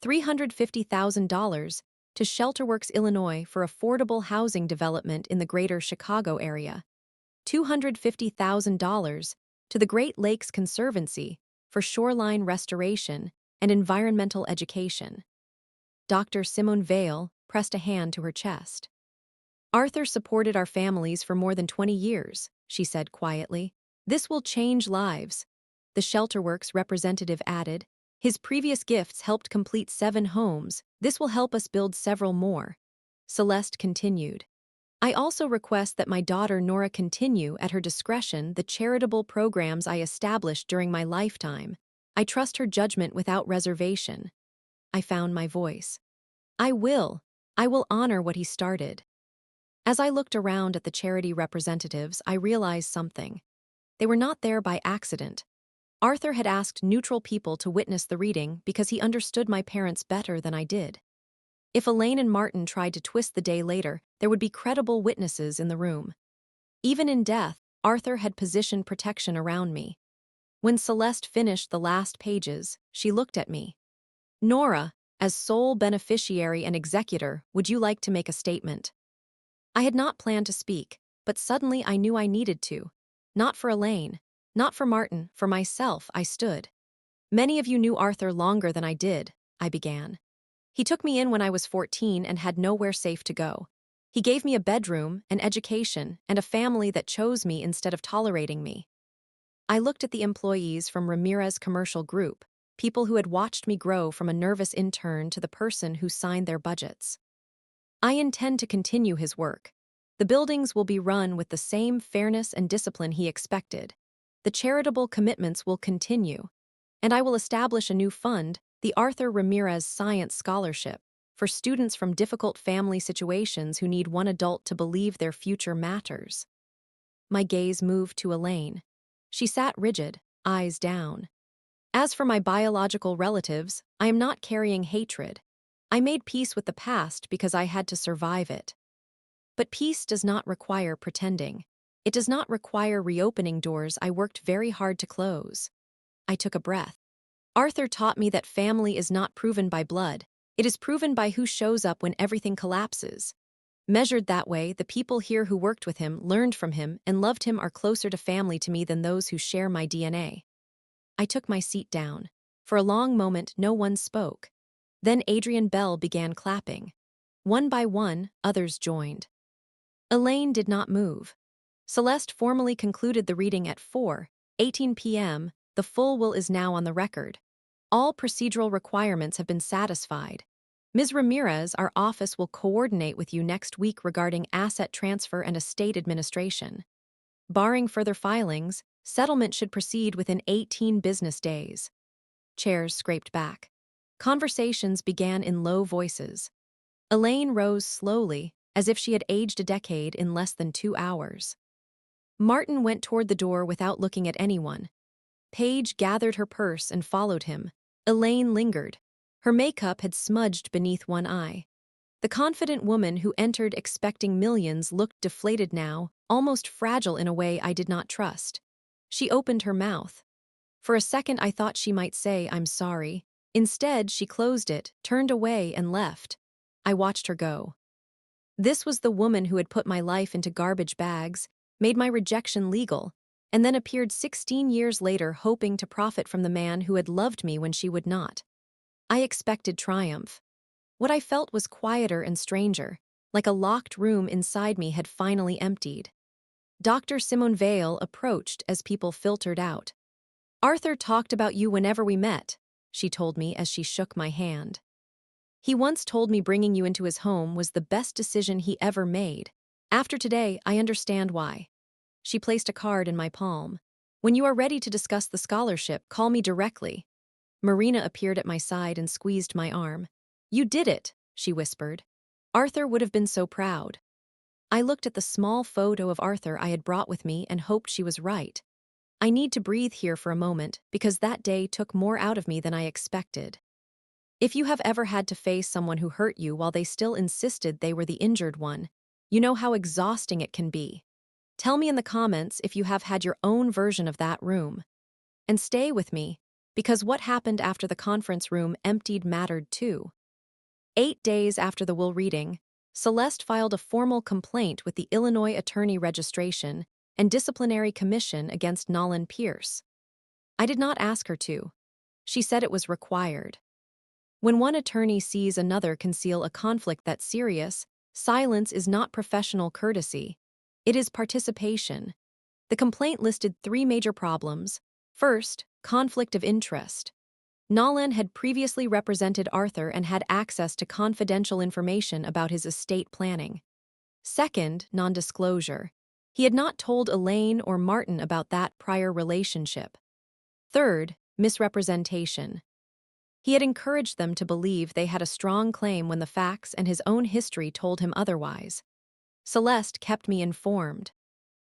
$350,000 to ShelterWorks Illinois for affordable housing development in the greater Chicago area, $250,000 to the Great Lakes Conservancy for shoreline restoration and environmental education." Dr. Simone Vale pressed a hand to her chest. "Arthur supported our families for more than 20 years, she said quietly. "This will change lives." The ShelterWorks representative added, "His previous gifts helped complete 7 homes. This will help us build several more." Celeste continued, "I also request that my daughter Nora continue at her discretion the charitable programs I established during my lifetime. I trust her judgment without reservation." I found my voice. I will honor what he started." As I looked around at the charity representatives, I realized something. They were not there by accident. Arthur had asked neutral people to witness the reading because he understood my parents better than I did. If Elaine and Martin tried to twist the day later, there would be credible witnesses in the room. Even in death, Arthur had positioned protection around me. When Celeste finished the last pages, she looked at me. "Nora, as sole beneficiary and executor, would you like to make a statement?" I had not planned to speak, but suddenly I knew I needed to. Not for Elaine, not for Martin, for myself I stood. "Many of you knew Arthur longer than I did," I began. "He took me in when I was 14 and had nowhere safe to go. He gave me a bedroom, an education, and a family that chose me instead of tolerating me." I looked at the employees from Ramirez Commercial Group, people who had watched me grow from a nervous intern to the person who signed their budgets. "I intend to continue his work. The buildings will be run with the same fairness and discipline he expected. The charitable commitments will continue. And I will establish a new fund, the Arthur Ramirez Science Scholarship, for students from difficult family situations who need one adult to believe their future matters." My gaze moved to Elaine. She sat rigid, eyes down. "As for my biological relatives, I am not carrying hatred. I made peace with the past because I had to survive it. But peace does not require pretending. It does not require reopening doors I worked very hard to close." I took a breath. "Arthur taught me that family is not proven by blood. It is proven by who shows up when everything collapses." Measured that way, the people here who worked with him, learned from him, and loved him are closer to family to me than those who share my DNA. I took my seat down. For a long moment, no one spoke. Then Adrian Bell began clapping. One by one, others joined. Elaine did not move. Celeste formally concluded the reading at 4:18 p.m. The full will is now on the record. All procedural requirements have been satisfied. Ms. Ramirez, our office will coordinate with you next week regarding asset transfer and estate administration. Barring further filings, settlement should proceed within 18 business days. Chairs scraped back. Conversations began in low voices. Elaine rose slowly, as if she had aged a decade in less than 2 hours. Martin went toward the door without looking at anyone. Paige gathered her purse and followed him. Elaine lingered. Her makeup had smudged beneath one eye. The confident woman who entered expecting millions looked deflated now, almost fragile in a way I did not trust. She opened her mouth. For a second I thought she might say, "I'm sorry." Instead, she closed it, turned away, and left. I watched her go. This was the woman who had put my life into garbage bags, made my rejection legal, and then appeared 16 years later hoping to profit from the man who had loved me when she would not. I expected triumph. What I felt was quieter and stranger, like a locked room inside me had finally emptied. Dr. Simone Vale approached as people filtered out. "Arthur talked about you whenever we met," she told me as she shook my hand. "He once told me bringing you into his home was the best decision he ever made. After today, I understand why." She placed a card in my palm. "When you are ready to discuss the scholarship, call me directly." Marina appeared at my side and squeezed my arm. "You did it," she whispered. "Arthur would have been so proud." I looked at the small photo of Arthur I had brought with me and hoped she was right. I need to breathe here for a moment because that day took more out of me than I expected. If you have ever had to face someone who hurt you while they still insisted they were the injured one, you know how exhausting it can be. Tell me in the comments if you have had your own version of that room. And stay with me, because what happened after the conference room emptied mattered too. 8 days after the will reading, Celeste filed a formal complaint with the Illinois Attorney Registration and Disciplinary Commission against Nolan Pierce. I did not ask her to. She said it was required. When one attorney sees another conceal a conflict that serious, silence is not professional courtesy. It is participation. The complaint listed 3 major problems. First, conflict of interest. Nolan had previously represented Arthur and had access to confidential information about his estate planning. Second, non-disclosure. He had not told Elaine or Martin about that prior relationship. Third, misrepresentation. He had encouraged them to believe they had a strong claim when the facts and his own history told him otherwise. Celeste kept me informed.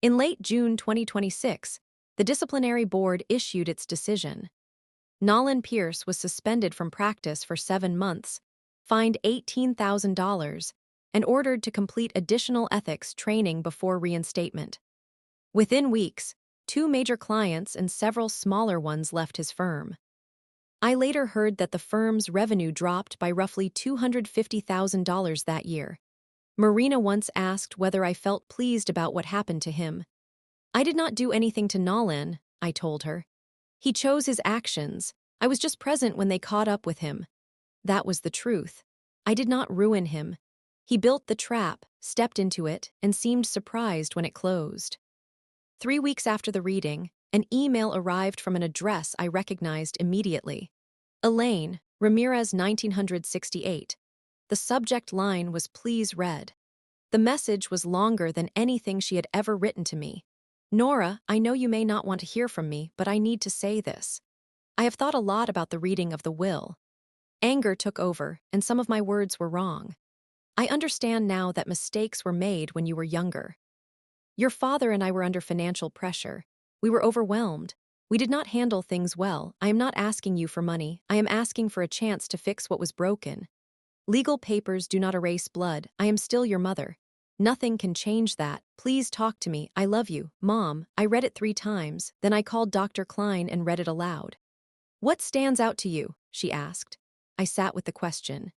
In late June 2026, the disciplinary board issued its decision. Nolan Pierce was suspended from practice for 7 months, fined $18,000, and ordered to complete additional ethics training before reinstatement. Within weeks, 2 major clients and several smaller ones left his firm. I later heard that the firm's revenue dropped by roughly $250,000 that year. Marina once asked whether I felt pleased about what happened to him. "I did not do anything to Nolan," I told her. "He chose his actions. I was just present when they caught up with him." That was the truth. I did not ruin him. He built the trap, stepped into it, and seemed surprised when it closed. 3 weeks after the reading, an email arrived from an address I recognized immediately. Elaine, Ramirez 1968. The subject line was "Please read." The message was longer than anything she had ever written to me. "Nora, I know you may not want to hear from me, but I need to say this. I have thought a lot about the reading of the will. Anger took over, and some of my words were wrong. I understand now that mistakes were made when you were younger. Your father and I were under financial pressure. We were overwhelmed. We did not handle things well. I am not asking you for money. I am asking for a chance to fix what was broken. Legal papers do not erase blood. I am still your mother. Nothing can change that. Please talk to me. I love you, Mom." I read it 3 times, then I called Dr. Klein and read it aloud. "What stands out to you?" she asked. I sat with the question.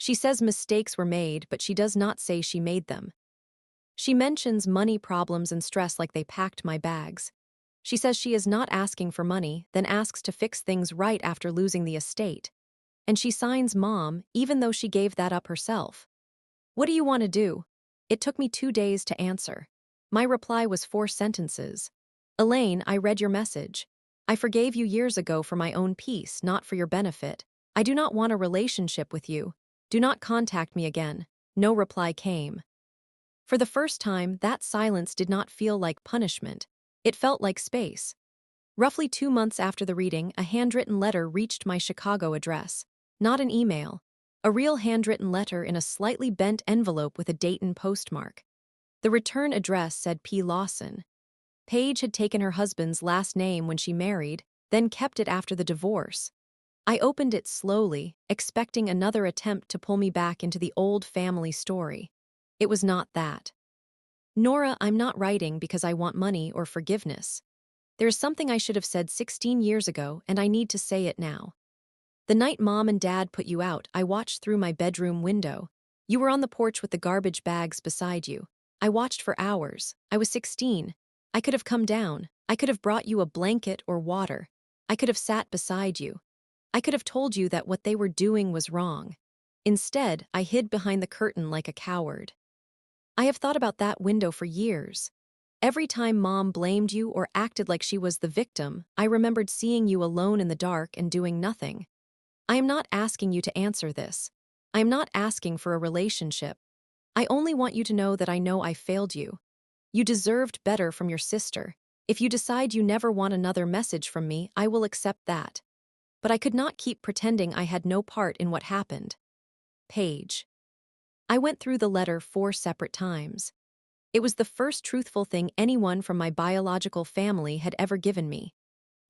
She says mistakes were made, but she does not say she made them. She mentions money problems and stress like they packed my bags. She says she is not asking for money, then asks to fix things right after losing the estate. And she signs mom, even though she gave that up herself. What do you want to do? It took me 2 days to answer. My reply was 4 sentences. Elaine, I read your message. I forgave you years ago for my own peace, not for your benefit. I do not want a relationship with you. Do not contact me again. No reply came. For the first time, that silence did not feel like punishment. It felt like space. Roughly 2 months after the reading, a handwritten letter reached my Chicago address. Not an email. A real handwritten letter in a slightly bent envelope with a Dayton postmark. The return address said P. Lawson. Paige had taken her husband's last name when she married, then kept it after the divorce. I opened it slowly, expecting another attempt to pull me back into the old family story. It was not that. Nora, I'm not writing because I want money or forgiveness. There is something I should have said 16 years ago, and I need to say it now. The night Mom and Dad put you out, I watched through my bedroom window. You were on the porch with the garbage bags beside you. I watched for hours. I was 16. I could have come down. I could have brought you a blanket or water. I could have sat beside you. I could have told you that what they were doing was wrong. Instead, I hid behind the curtain like a coward. I have thought about that window for years. Every time Mom blamed you or acted like she was the victim, I remembered seeing you alone in the dark and doing nothing. I am not asking you to answer this. I am not asking for a relationship. I only want you to know that I know I failed you. You deserved better from your sister. If you decide you never want another message from me, I will accept that. But I could not keep pretending I had no part in what happened. Paige. I went through the letter 4 separate times. It was the first truthful thing anyone from my biological family had ever given me.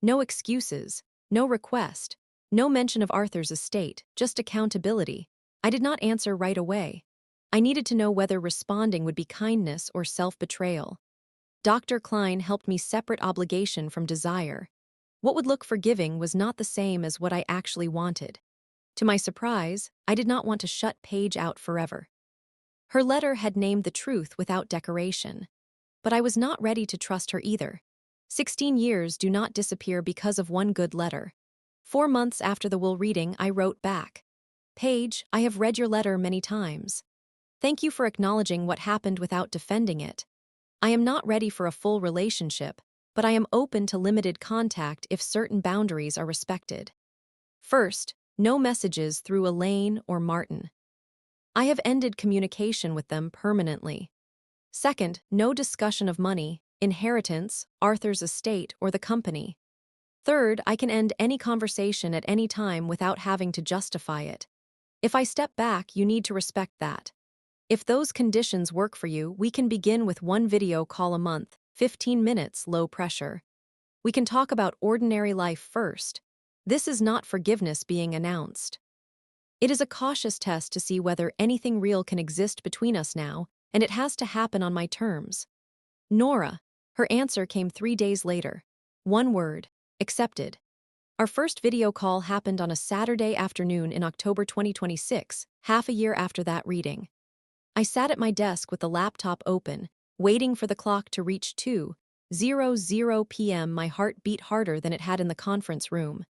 No excuses, no request, no mention of Arthur's estate, just accountability. I did not answer right away. I needed to know whether responding would be kindness or self-betrayal. Dr. Klein helped me separate obligation from desire. What would look forgiving was not the same as what I actually wanted. To my surprise, I did not want to shut Paige out forever. Her letter had named the truth without decoration. But I was not ready to trust her either. 16 years do not disappear because of one good letter. 4 months after the will reading, I wrote back. Paige, I have read your letter many times. Thank you for acknowledging what happened without defending it. I am not ready for a full relationship, but I am open to limited contact if certain boundaries are respected. First, no messages through Elaine or Martin. I have ended communication with them permanently. Second, no discussion of money, inheritance, Arthur's estate, or the company. Third, I can end any conversation at any time without having to justify it. If I step back, you need to respect that. If those conditions work for you, we can begin with one video call a month, 15 minutes, low pressure. We can talk about ordinary life first. This is not forgiveness being announced. It is a cautious test to see whether anything real can exist between us now, and it has to happen on my terms. Nora. Her answer came 3 days later. One word. Accepted. Our first video call happened on a Saturday afternoon in October 2026, half a year after that reading. I sat at my desk with the laptop open, waiting for the clock to reach 2:00 p.m. My heart beat harder than it had in the conference room.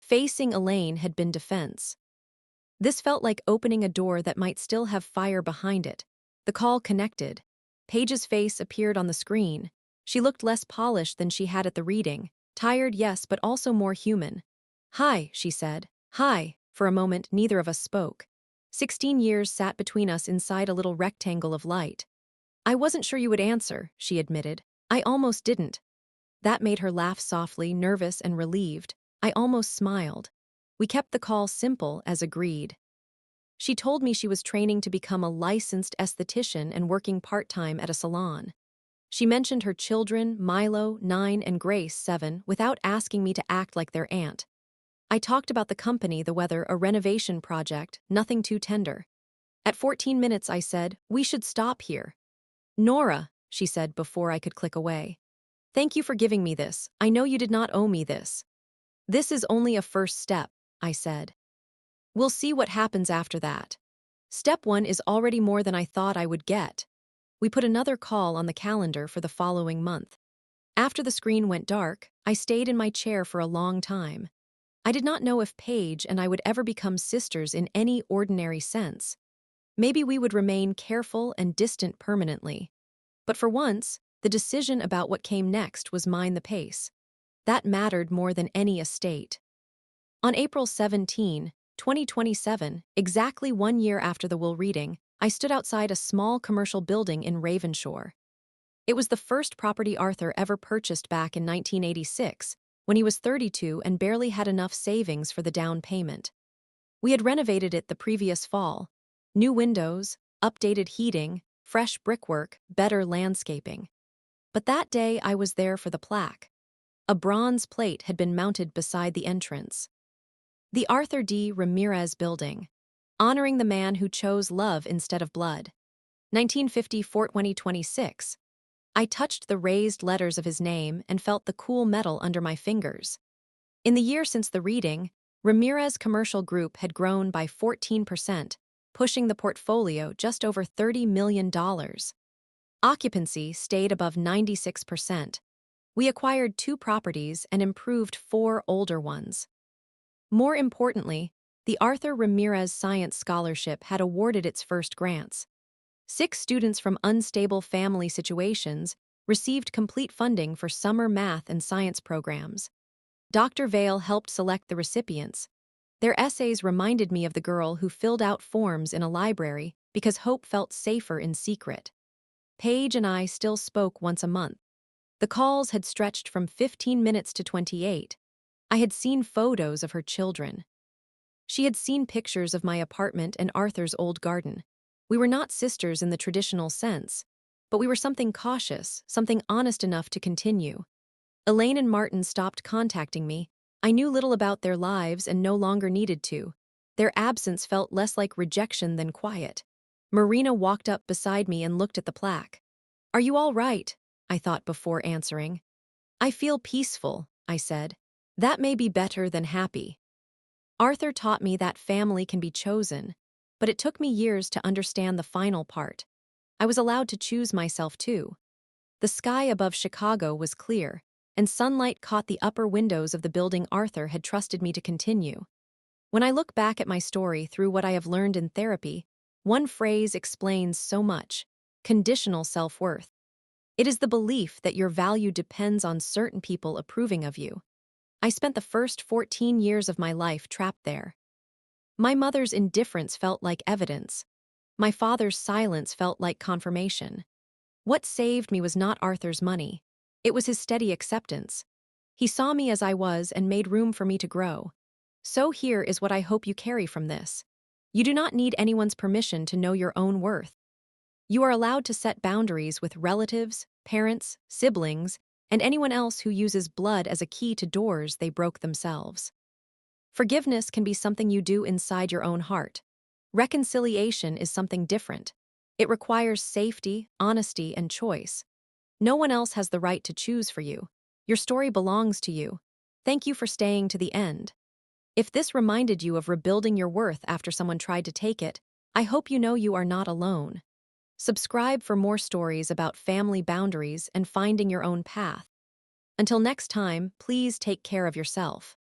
Facing Elaine had been defense. This felt like opening a door that might still have fire behind it. The call connected. Paige's face appeared on the screen. She looked less polished than she had at the reading. Tired, yes, but also more human. Hi, she said. Hi. For a moment, neither of us spoke. 16 years sat between us inside a little rectangle of light. I wasn't sure you would answer, she admitted. I almost didn't. That made her laugh softly, nervous and relieved. I almost smiled. We kept the call simple as agreed. She told me she was training to become a licensed esthetician and working part-time at a salon. She mentioned her children, Milo, 9, and Grace, 7, without asking me to act like their aunt. I talked about the company, the weather, a renovation project, nothing too tender. At 14 minutes, I said, we should stop here. Nora, she said before I could click away. Thank you for giving me this. I know you did not owe me this. This is only a first step, I said. We'll see what happens after that. Step 1 is already more than I thought I would get. We put another call on the calendar for the following month. After the screen went dark, I stayed in my chair for a long time. I did not know if Paige and I would ever become sisters in any ordinary sense. Maybe we would remain careful and distant permanently. But for once, the decision about what came next was mine the pace. That mattered more than any estate. On April 17, 2027, exactly 1 year after the will reading, I stood outside a small commercial building in Ravenshore. It was the first property Arthur ever purchased back in 1986, when he was 32 and barely had enough savings for the down payment. We had renovated it the previous fall. New windows, updated heating, fresh brickwork, better landscaping. But that day I was there for the plaque. A bronze plate had been mounted beside the entrance. The Arthur D. Ramirez Building, honoring the man who chose love instead of blood. 1954-2026. I touched the raised letters of his name and felt the cool metal under my fingers. In the year since the reading, Ramirez Commercial Group had grown by 14%, pushing the portfolio just over $30 million. Occupancy stayed above 96%. We acquired 2 properties and improved 4 older ones. More importantly, the Arthur Ramirez Science Scholarship had awarded its first grants. 6 students from unstable family situations received complete funding for summer math and science programs. Dr. Vale helped select the recipients. Their essays reminded me of the girl who filled out forms in a library because hope felt safer in secret. Paige and I still spoke once a month. The calls had stretched from 15 minutes to 28. I had seen photos of her children. She had seen pictures of my apartment and Arthur's old garden. We were not sisters in the traditional sense, but we were something cautious, something honest enough to continue. Elaine and Martin stopped contacting me. I knew little about their lives and no longer needed to. Their absence felt less like rejection than quiet. Marina walked up beside me and looked at the plaque. "Are you all right?" I thought before answering. "I feel peaceful," I said. "That may be better than happy." Arthur taught me that family can be chosen, but it took me years to understand the final part. I was allowed to choose myself too. The sky above Chicago was clear, and sunlight caught the upper windows of the building Arthur had trusted me to continue. When I look back at my story through what I have learned in therapy, one phrase explains so much: conditional self-worth. It is the belief that your value depends on certain people approving of you. I spent the first 14 years of my life trapped there. My mother's indifference felt like evidence. My father's silence felt like confirmation. What saved me was not Arthur's money. It was his steady acceptance. He saw me as I was and made room for me to grow. So here is what I hope you carry from this. You do not need anyone's permission to know your own worth. You are allowed to set boundaries with relatives, parents, siblings, and anyone else who uses blood as a key to doors they broke themselves. Forgiveness can be something you do inside your own heart. Reconciliation is something different. It requires safety, honesty, and choice. No one else has the right to choose for you. Your story belongs to you. Thank you for staying to the end. If this reminded you of rebuilding your worth after someone tried to take it, I hope you know you are not alone. Subscribe for more stories about family boundaries and finding your own path. Until next time, please take care of yourself.